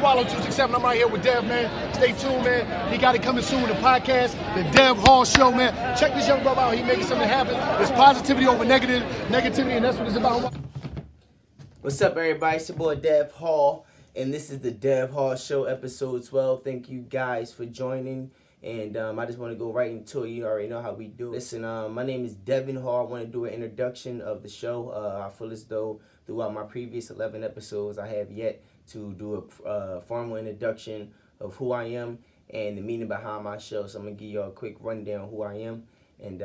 Follow 267. I'm right here with Dev, man. Stay tuned, man. He got it coming soon, the podcast, the Dev Hall Show, man. Check this young brother out. He making something happen. It's positivity over negativity, and that's what it's about. What's up, everybody? It's your boy Dev Hall, and this is the Dev Hall Show Episode 12. Thank you guys for joining, and I just want to go right into it. You already know how we do. Listen, my name is Devin Hall. I want to do an introduction of the show. I feel as though throughout my previous 11 episodes, I have yet to do a formal introduction of who I am and the meaning behind my show. So I'm going to give you a quick rundown of who I am, and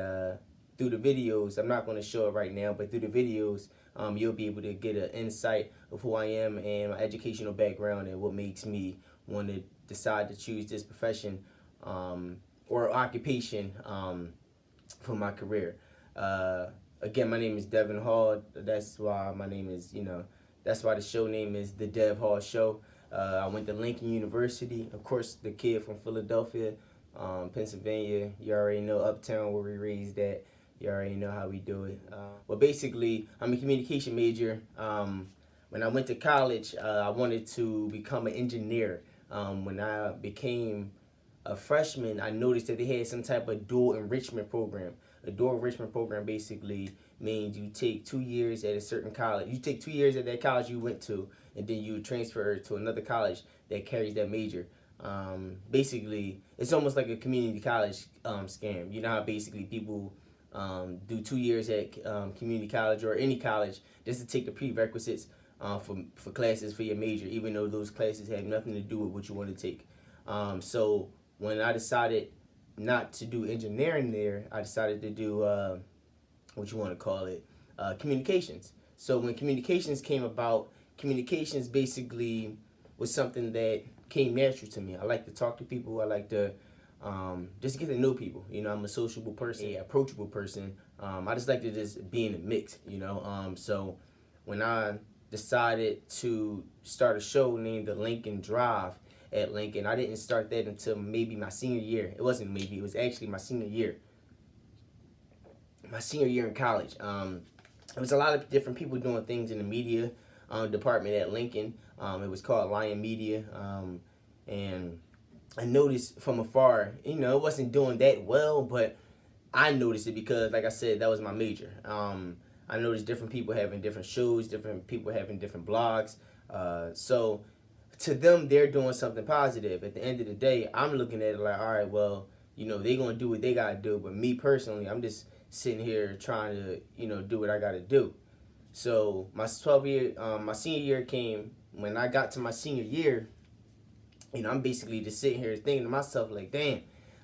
through the videos, I'm not going to show it right now, but through the videos, you'll be able to get an insight of who I am and my educational background and what makes me want to decide to choose this profession or occupation for my career. Again, my name is Devin Hall. That's why my name is, that's why the show name is the Dev Hall Show. I went to Lincoln University. Of course, the kid from Philadelphia, Pennsylvania. You already know Uptown where we raised at. You already know how we do it. Well, basically, I'm a communication major. When I went to college, I wanted to become an engineer. When I became a freshman, I noticed that they had some type of dual enrichment program. A dual enrichment program basically means you take 2 years at a certain college. You take 2 years at that college you went to, and then you transfer to another college that carries that major. Basically, it's almost like a community college scam. You know how basically people do 2 years at community college or any college just to take the prerequisites for classes for your major, even though those classes have nothing to do with what you want to take. So when I decided not to do engineering there, I decided to do what you want to call it, communications. So when communications came about, communications basically was something that came natural to me. I like to talk to people. I like to just get to know people. I'm a sociable person, an approachable person. I just like to just be in the mix, So when I decided to start a show named The Lincoln Drive at Lincoln, I didn't start that until maybe my senior year. It wasn't maybe, it was actually my senior year. My senior year in college. There was a lot of different people doing things in the media department at Lincoln. It was called Lion Media. And I noticed from afar, it wasn't doing that well, but I noticed it because, like I said, that was my major. I noticed different people having different shows, different people having different blogs. So to them, they're doing something positive. At the end of the day, I'm looking at it like, all right, well, they're going to do what they got to do. But me personally, I'm just sitting here trying to, do what I got to do. So my senior year came. When I got to my senior year, I'm basically just sitting here thinking to myself, like, damn,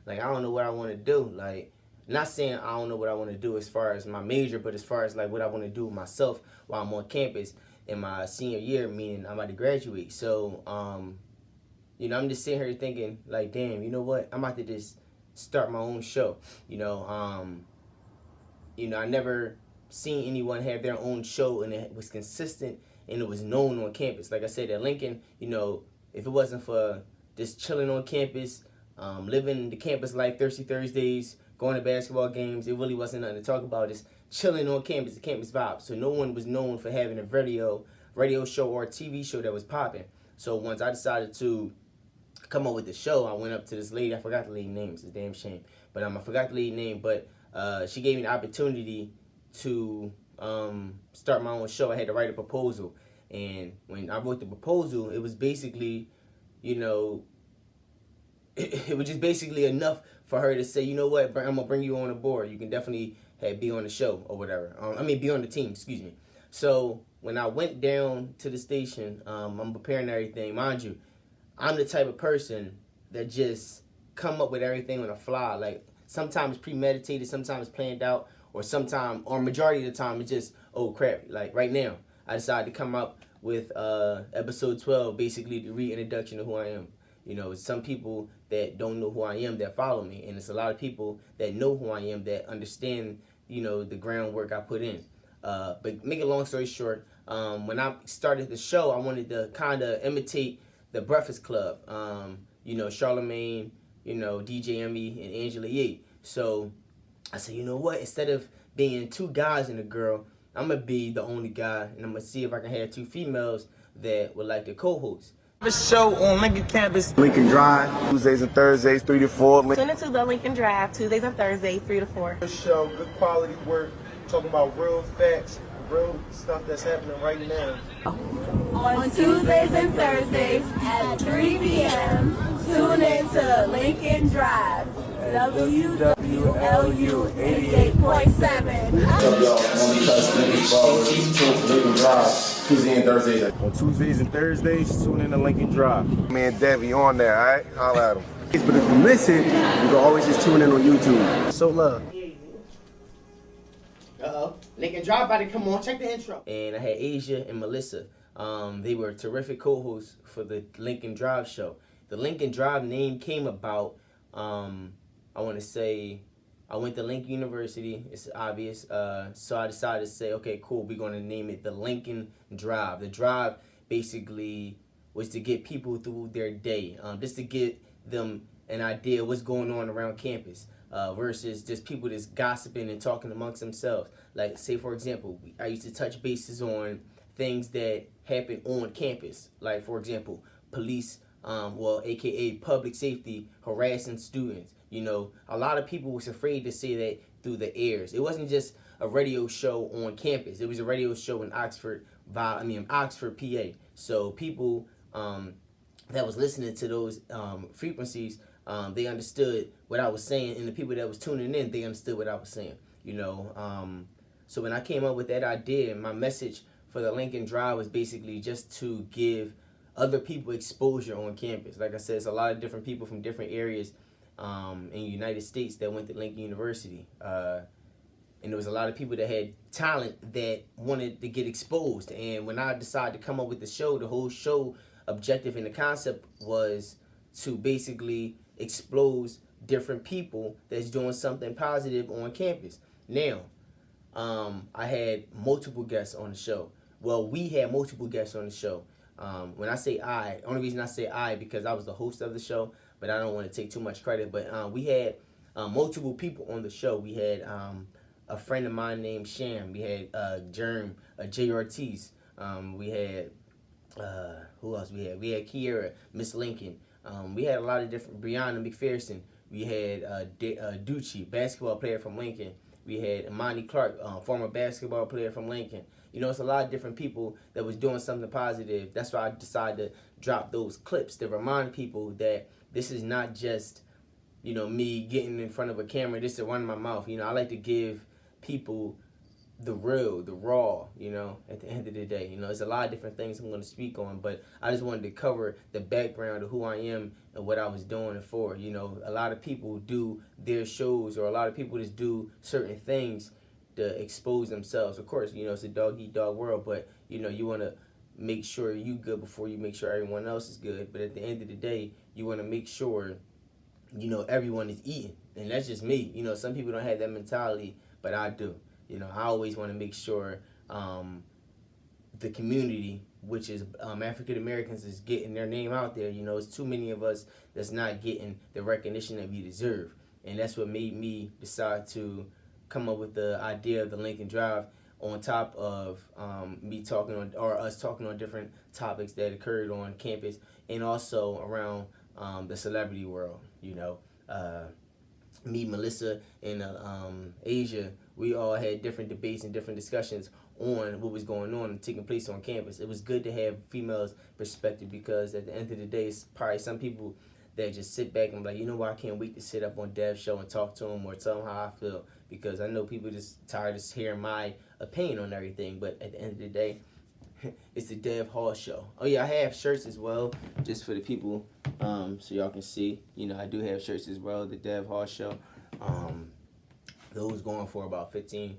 like, I don't know what I want to do. Like, not saying I don't know what I want to do as far as my major, but as far as, like, what I want to do with myself while I'm on campus in my senior year, meaning I'm about to graduate. So, I'm just sitting here thinking, like, damn, you know what? I'm about to just start my own show. I never seen anyone have their own show, and it was consistent, and it was known on campus. Like I said, at Lincoln, if it wasn't for just chilling on campus, living the campus life, Thirsty Thursdays, going to basketball games, it really wasn't nothing to talk about. Just chilling on campus, the campus vibe. So no one was known for having a radio show or a TV show that was popping. So once I decided to come up with the show, I went up to this lady. I forgot the lady name. It's a damn shame. But I forgot the lady name. But she gave me the opportunity to start my own show. I had to write a proposal. And when I wrote the proposal, it was basically, it was just basically enough for her to say, you know what, I'm going to bring you on board. You can definitely be on the show or whatever. Be on the team, excuse me. So when I went down to the station, I'm preparing everything. Mind you, I'm the type of person that just come up with everything on the fly. Like, sometimes premeditated, sometimes planned out, or majority of the time, it's just, oh, crap. Like, right now, I decided to come up with episode 12, basically the reintroduction of who I am. It's some people that don't know who I am that follow me, and it's a lot of people that know who I am that understand, the groundwork I put in. But make a long story short, when I started the show, I wanted to kind of imitate the Breakfast Club. Charlemagne, DJ Emmy, and Angela Yee. So I said, you know what? Instead of being two guys and a girl, I'm going to be the only guy, and I'm going to see if I can have two females that would like to co-host. A show on Lincoln campus. Lincoln Drive, Tuesdays and Thursdays, 3 to 4. Tune into the Lincoln Drive, Tuesdays and Thursdays, 3 to 4. Show, good quality work, talking about real facts, real stuff that's happening right now. On Tuesdays and Thursdays at 3 p.m., tune into Lincoln Drive, WWLU 88.7. What's up, y'all? I'm Lincoln Drive, Tuesdays and Thursdays. On Tuesdays and Thursdays, tune in to Lincoln Drive. Man, Dev, you on there, all right? Holla at him. But if you miss it, you can always just tune in on YouTube. So love. Uh-oh. Lincoln Drive about to come on. Check the intro. And I had Asia and Melissa. They were terrific co-hosts for the Lincoln Drive show. The Lincoln Drive name came about, I want to say, I went to Lincoln University. It's obvious. So I decided to say, okay, cool. We're going to name it the Lincoln Drive. The drive basically was to get people through their day, just to get them an idea of what's going on around campus. Versus just people just gossiping and talking amongst themselves. Like, say, for example, I used to touch bases on things that happen on campus. Like, for example, police, AKA public safety, harassing students. You know, a lot of people was afraid to say that through the airs. It wasn't just a radio show on campus. It was a radio show in Oxford, PA. So people that was listening to those frequencies, they understood what I was saying, and the people that was tuning in, they understood what I was saying, you know. So when I came up with that idea, my message for the Lincoln Drive was basically just to give other people exposure on campus. Like I said, it's a lot of different people from different areas in the United States that went to Lincoln University. And there was a lot of people that had talent that wanted to get exposed. And when I decided to come up with the show, the whole show objective and the concept was to basically expose different people that's doing something positive on campus. Now, I had multiple guests on the show. Well, we had multiple guests on the show. When I say I, only reason I say I because I was the host of the show, but I don't want to take too much credit. But we had multiple people on the show. We had a friend of mine named Sham. We had Germ, J. Ortiz. We had, who else we had? We had Kiera, Miss Lincoln. We had a lot of different, Brianna McPherson. We had Ducci, basketball player from Lincoln. We had Imani Clark, former basketball player from Lincoln. You know, it's a lot of different people that was doing something positive. That's why I decided to drop those clips to remind people that this is not just, you know, me getting in front of a camera, just to run my mouth. You know, I like to give people the real, the raw, you know, at the end of the day. You know, there's a lot of different things I'm going to speak on, but I just wanted to cover the background of who I am and what I was doing it for. You know, a lot of people do their shows, or a lot of people just do certain things to expose themselves. Of course, you know, it's a dog-eat-dog world, but, you know, you want to make sure you good before you make sure everyone else is good. But at the end of the day, you want to make sure, you know, everyone is eating. And that's just me. You know, some people don't have that mentality, but I do. You know, I always want to make sure the community, which is African Americans, is getting their name out there. You know, it's too many of us that's not getting the recognition that we deserve. And that's what made me decide to come up with the idea of the Lincoln Drive, on top of me talking on, or us talking on different topics that occurred on campus and also around the celebrity world. You know, me, Melissa, and Asia, we all had different debates and different discussions on what was going on and taking place on campus. It was good to have females' perspective, because at the end of the day, it's probably some people that just sit back and be like, you know what, I can't wait to sit up on Dev's show and talk to him or tell him how I feel, because I know people just tired of hearing my opinion on everything. But at the end of the day, it's the Dev Hall Show. Oh yeah, I have shirts as well, just for the people, so y'all can see. You know, I do have shirts as well, the Dev Hall Show. Those going for about $15,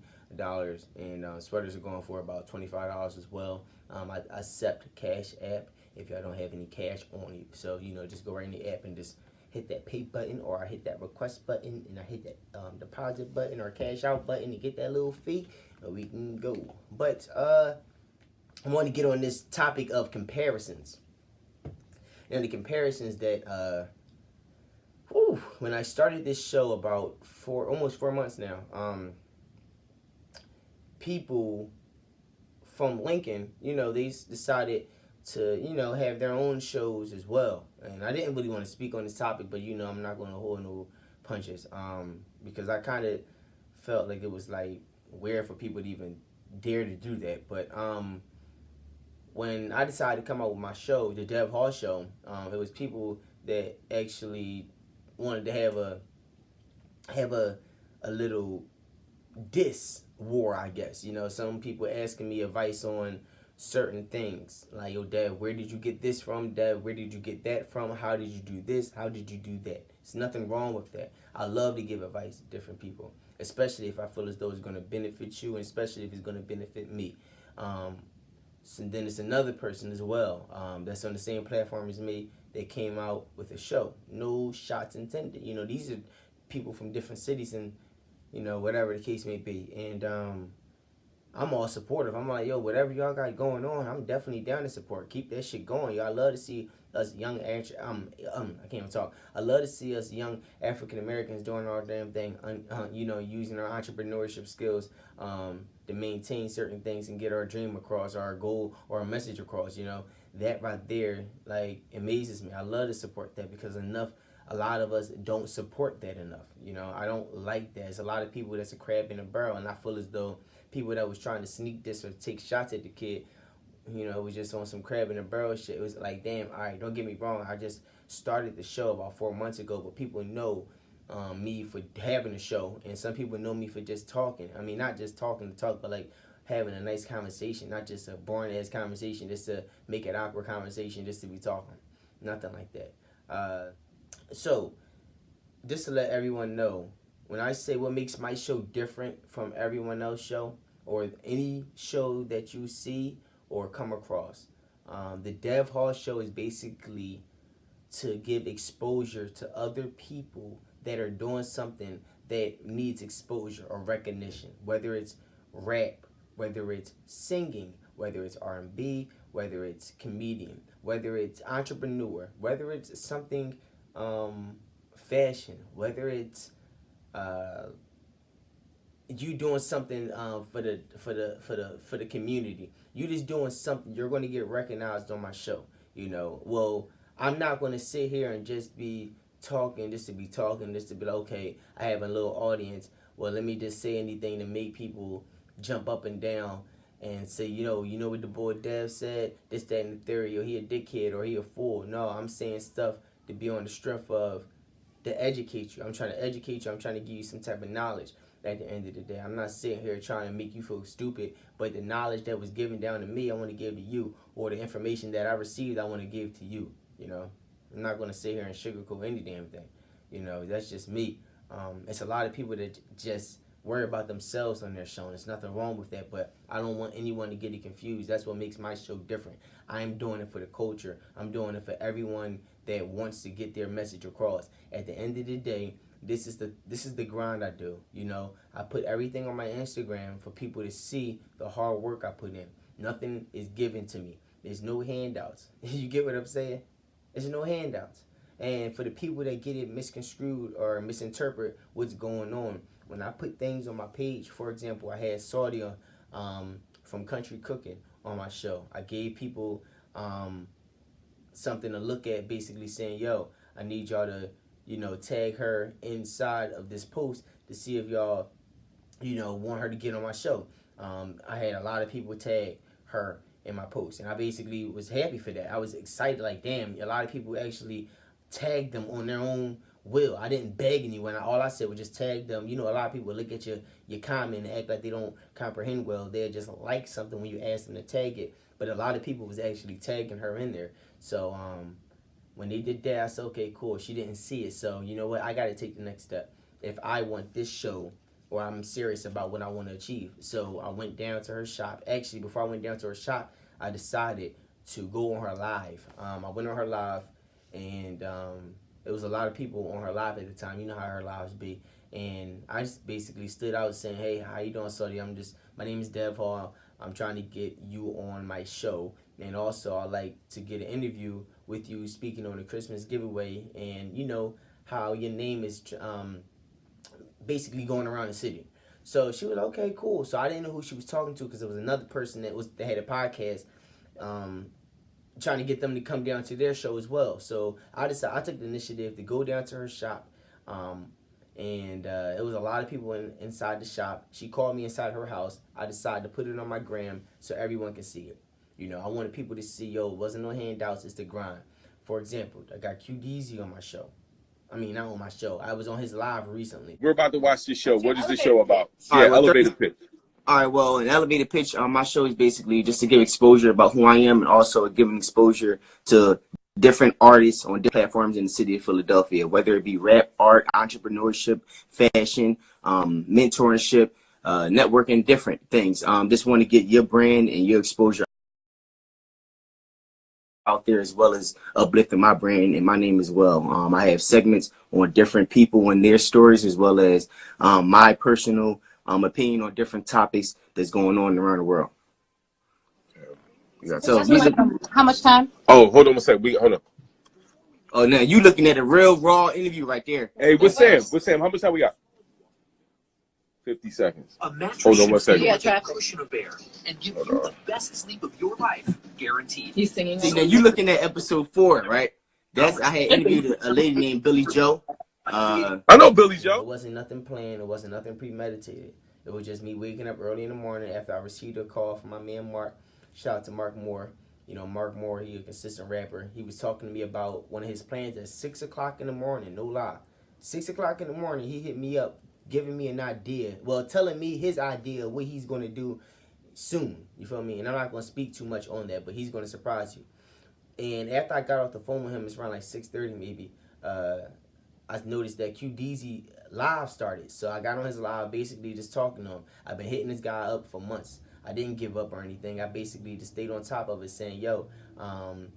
and sweaters are going for about $25 as well. I accept Cash App if y'all don't have any cash on you. So, you know, just go right in the app and just hit that pay button, or I hit that request button, and I hit that deposit button or cash out button to get that little fee, and we can go. But I want to get on this topic of comparisons. And the comparisons that, when I started this show about almost 4 months now, people from Lincoln, you know, they decided to, you know, have their own shows as well. And I didn't really want to speak on this topic, but, you know, I'm not going to hold no punches, because I kind of felt like it was, like, weird for people to even dare to do that. But when I decided to come out with my show, the Dev Hall Show, it was people that actually wanted to have a little diss war, I guess. You know, some people asking me advice on certain things, like, yo, Dev, where did you get this from? Dev, where did you get that from? How did you do this? How did you do that? There's nothing wrong with that. I love to give advice to different people, especially if I feel as though it's going to benefit you, and especially if it's going to benefit me. So then it's another person as well, that's on the same platform as me, that came out with a show. No shots intended. You know, these are people from different cities and, you know, whatever the case may be. And I'm all supportive. I'm like, yo, whatever y'all got going on, I'm definitely down to support. Keep that shit going. Yo, I love to see us young, I can't even talk. I love to see us young African Americans doing our damn thing, you know, using our entrepreneurship skills to maintain certain things and get our dream across, our goal or our message across. You know, that right there, like, amazes me. I love to support that because a lot of us don't support that enough. You know, I don't like that. It's a lot of people that's a crab in a barrel, and I feel as though people that was trying to sneak this or take shots at the kid, you know, it was just on some crab in a barrel shit. It was like, damn, all right, don't get me wrong. I just started the show about 4 months ago, but people know me for having a show, and some people know me for just talking. I mean, not just talking to talk, but like having a nice conversation, not just a boring ass conversation, just to make it awkward conversation, just to be talking. Nothing like that. So, just to let everyone know, when I say what makes my show different from everyone else's show, or any show that you see or come across, the Dev Hall Show is basically to give exposure to other people that are doing something that needs exposure or recognition, whether it's rap, whether it's singing, whether it's R&B, whether it's comedian, whether it's entrepreneur, whether it's something fashion, whether it's you doing something for the community. You just doing something, you're going to get recognized on my show. You know, well, I'm not going to sit here and just be talking just to be talking, just to be like, okay, I have a little audience. Well, let me just say anything to make people jump up and down and say, you know what the boy Dev said, this, that, and the theory, or he a dickhead, or he a fool. No, I'm saying stuff to be on the strength of, to educate you. I'm trying to educate you. I'm trying to give you some type of knowledge at the end of the day. I'm not sitting here trying to make you feel stupid, but the knowledge that was given down to me, I want to give to you, or the information that I received, I want to give to you. You know, I'm not going to sit here and sugarcoat any damn thing. You know, that's just me. It's a lot of people that just worry about themselves on their show, and there's nothing wrong with that, but I don't want anyone to get it confused. That's what makes my show different. I'm doing it for the culture. I'm doing it for everyone that wants to get their message across. At the end of the day, this is the grind I do. You know, I put everything on my Instagram for people to see the hard work I put in. Nothing is given to me. There's no handouts. You get what I'm saying? There's no handouts. And for the people that get it misconstrued or misinterpret what's going on, when I put things on my page, for example, I had Saudia from Country Cooking on my show. I gave people something to look at, basically saying, yo, I need y'all to, you know, tag her inside of this post to see if y'all, you know, want her to get on my show. I had a lot of people tag her in my post, and I basically was happy for that. I was excited, like, damn, a lot of people actually tagged them on their own will. I didn't beg anyone. All I said was just tag them. You know, a lot of people look at your comment and act like they don't comprehend well. They just like something when you ask them to tag it. But a lot of people was actually tagging her in there. So when they did that, I said, okay, cool. She didn't see it. So you know what? I got to take the next step if I want this show, or I'm serious about what I want to achieve. So I went down to her shop. Actually, before I went down to her shop, I decided to go on her live. I went on her live, and there was a lot of people on her live at the time. You know how her lives be. And I just basically stood out saying, hey, how you doing, Saudi? My name is Dev Hall. I'm trying to get you on my show. And also, I like to get an interview with you speaking on the Christmas giveaway. And you know how your name is basically going around the city. So she was like, okay, cool. So I didn't know who she was talking to, because there was another person that had a podcast trying to get them to come down to their show as well. So I took the initiative to go down to her shop, and it was a lot of people inside the shop. She called me inside her house. I decided to put it on my gram so everyone can see it. You know, I wanted people to see, yo, it wasn't no handouts, it's the grind. For example, I got QDZ on my show. I mean, not on my show. I was on his live recently. We're about to watch this show. What is this show about? All Yeah, right, well, elevator pitch. All right, well, an elevator pitch on my show is basically just to give exposure about who I am and also giving exposure to different artists on different platforms in the city of Philadelphia, whether it be rap, art, entrepreneurship, fashion, mentorship, networking, different things. Just want to get your brand and your exposure out there, as well as uplifting my brand and my name as well. I have segments on different people and their stories, as well as my personal opinion on different topics that's going on around the world. So how much time? Oh, hold on a second. Hold on. Oh, now you looking at a real raw interview right there. Hey, what's Sam? What's Sam? How much time we got? 50 seconds. Hold on 1 second. Yeah, traffic. And give you the best sleep of your life, guaranteed. He's singing. See, now you looking at episode 4, right? I had interviewed a lady named Billy Joe. I know Billy It Joe. wasn't nothing planned. It wasn't nothing premeditated. It was just me waking up early in the morning after I received a call from my man Mark. Shout out to Mark Moore. You know, Mark Moore, he a consistent rapper. He was talking to me about one of his plans at 6 o'clock in the morning. No lie. 6 o'clock in the morning, he hit me up, giving me an idea. Well, telling me his idea of what he's going to do soon. You feel me? And I'm not going to speak too much on that, but he's going to surprise you. And after I got off the phone with him, it's around like 6:30 maybe, I noticed that QDZ live started. So I got on his live, basically just talking to him. I've been hitting this guy up for months. I didn't give up or anything. I basically just stayed on top of it, saying, yo,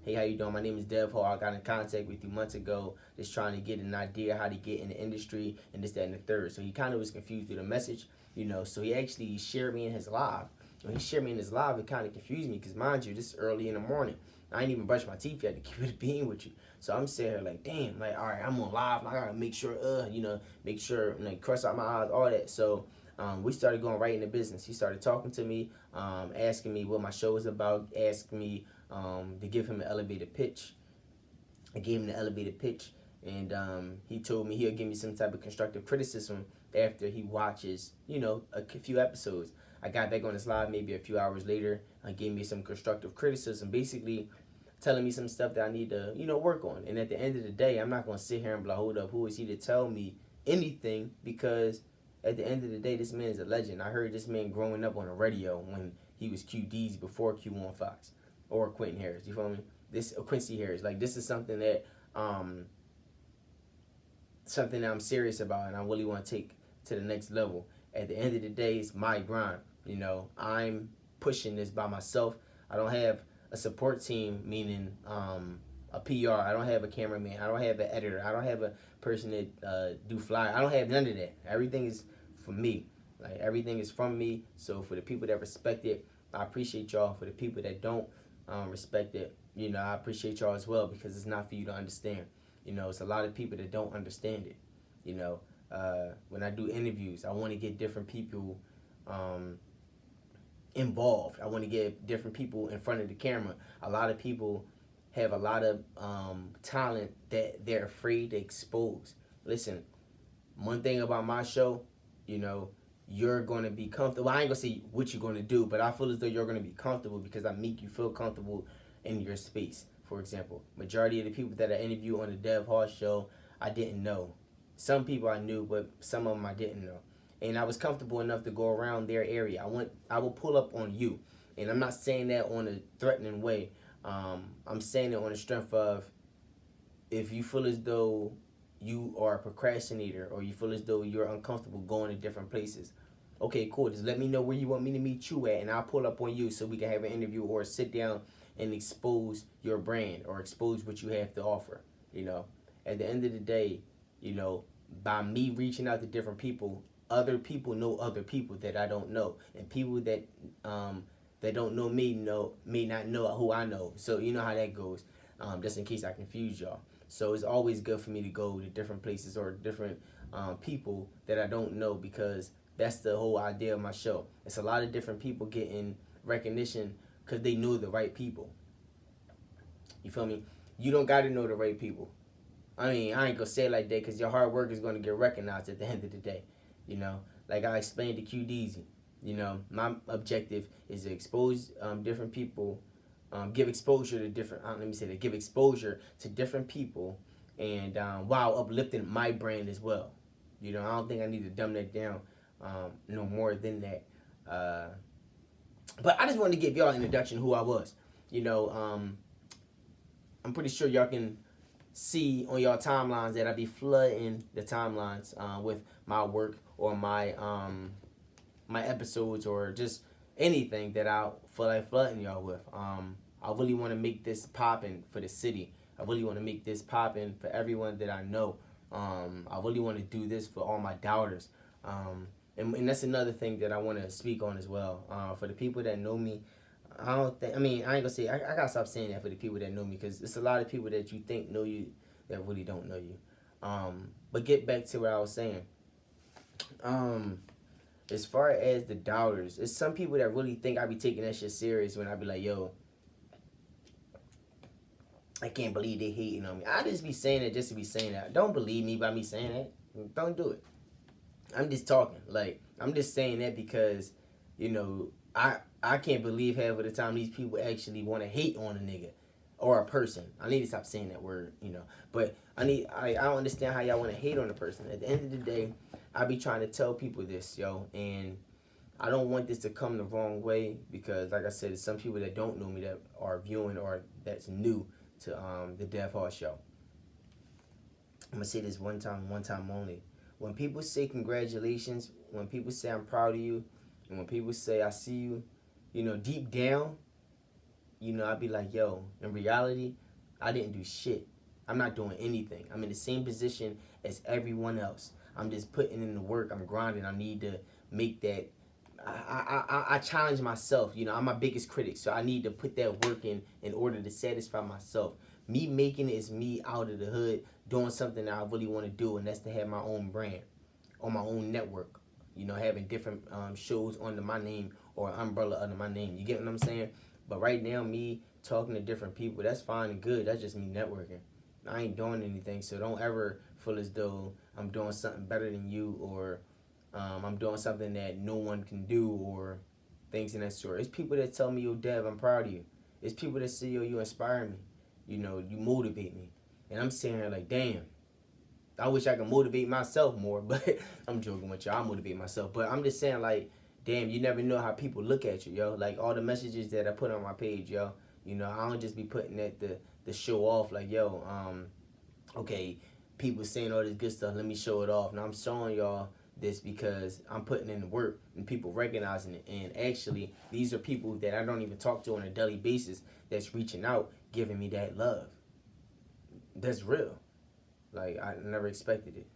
hey, how you doing? My name is Dev Hall. I got in contact with you months ago, just trying to get an idea how to get in the industry and this, that, and the third. So he kind of was confused through the message, you know. So he actually shared me in his live. When he shared me in his live, it kind of confused me because, mind you, this is early in the morning. I ain't even brushed my teeth yet to keep it being with you. So I'm sitting here like, damn, like, all right, I'm on live. I got to make sure, make sure, like, cross out my eyes, all that. So we started going right into business. He started talking to me, asking me what my show was about, asking me to give him an elevator pitch. I gave him the elevator pitch, and he told me he'll give me some type of constructive criticism after he watches, a few episodes. I got back on his live maybe a few hours later and gave me some constructive criticism, basically telling me some stuff that I need to, work on. And at the end of the day, I'm not going to sit here and be like, hold up, who is he to tell me anything? Because at the end of the day, this man is a legend. I heard this man growing up on the radio when he was QD's before Q on Fox or Quentin Harris. You feel me? Quincy Harris. Like, this is something that I'm serious about and I really want to take to the next level. At the end of the day, it's my grind. I'm pushing this by myself. I don't have a support team, meaning a PR. I don't have a cameraman. I don't have an editor. I don't have a person that do fly. I don't have none of that. Everything is from me. Like, everything is from me. So for the people that respect it, I appreciate y'all. For the people that don't respect it, I appreciate y'all as well, because it's not for you to understand. It's a lot of people that don't understand it. When I do interviews, I want to get different people involved. I want to get different people in front of the camera. A lot of people have a lot of talent that they're afraid to expose. Listen, one thing about my show, you're going to be comfortable. I ain't going to say what you're going to do, but I feel as though you're going to be comfortable because I make you feel comfortable in your space. For example, majority of the people that I interview on the Dev Hall Show, I didn't know. Some people I knew, but some of them I didn't know. And I was comfortable enough to go around their area. I will pull up on you. And I'm not saying that on a threatening way. I'm saying it on the strength of, if you feel as though you are a procrastinator or you feel as though you're uncomfortable going to different places, okay, cool. Just let me know where you want me to meet you at, and I'll pull up on you so we can have an interview or sit down and expose your brand or expose what you have to offer. At the end of the day, by me reaching out to different people, other people know other people that I don't know, and people that don't know me may not know who I know. So you know how that goes. Just in case I confuse y'all. So it's always good for me to go to different places or different people that I don't know, because that's the whole idea of my show. It's a lot of different people getting recognition because they know the right people. You feel me? You don't got to know the right people. I mean, I ain't gonna say it like that because your hard work is gonna get recognized at the end of the day. You know, like I explained to QDZ. You know, my objective is to expose different people, give exposure to different. Give exposure to different people, and while uplifting my brand as well. You know, I don't think I need to dumb that down no more than that. But I just wanted to give y'all an introduction to who I was. You know, I'm pretty sure y'all can see on y'all timelines that I be flooding the timelines with my work or my my episodes or just anything that I feel like flooding y'all with. I really want to make this popping for the city. I really want to make this popping for everyone that I know. I really want to do this for all my doubters. And that's another thing that I want to speak on as well. For the people that know me, I ain't gonna say, I gotta stop saying that for the people that know me, because it's a lot of people that you think know you that really don't know you. But get back to what I was saying. As far as the doubters, it's some people that really think I be taking that shit serious when I be like, yo, I can't believe they hating on me. I just be saying it just to be saying that. Don't believe me by me saying that. Don't do it. I'm just talking. Like, I'm just saying that because, you know, I can't believe half of the time these people actually want to hate on a nigga or a person. I need to stop saying that word, you know. But I don't understand how y'all want to hate on a person. At the end of the day, I be trying to tell people this, yo, and I don't want this to come the wrong way because, like I said, there's some people that don't know me that are viewing or that's new to the Dev Hall Show. I'm gonna say this one time only. When people say congratulations, when people say I'm proud of you, and when people say I see you, you know, deep down, you know, I'd be like, yo, in reality, I didn't do shit. I'm not doing anything. I'm in the same position as everyone else. I'm just putting in the work. I'm grinding. I need to make that. I challenge myself. You know, I'm my biggest critic, so I need to put that work in order to satisfy myself. Me making it is me out of the hood, doing something that I really want to do, and that's to have my own brand on my own network. You know, having different shows under my name or umbrella under my name. You get what I'm saying? But right now, me talking to different people, that's fine and good. That's just me networking. I ain't doing anything, so don't ever feel as though I'm doing something better than you or I'm doing something that no one can do or things in that sort. It's people that tell me, yo, Dev, I'm proud of you. It's people that say, yo, you inspire me. You know, you motivate me. And I'm sitting here like, damn, I wish I could motivate myself more, but I'm joking with y'all. I motivate myself. But I'm just saying, like, damn, you never know how people look at you, yo. Like, all the messages that I put on my page, yo. You know, I don't just be putting that the show off like, yo, okay, people saying all this good stuff, let me show it off. Now I'm showing y'all this because I'm putting in the work and people recognizing it. And actually, these are people that I don't even talk to on a daily basis that's reaching out, giving me that love. That's real. Like, I never expected it.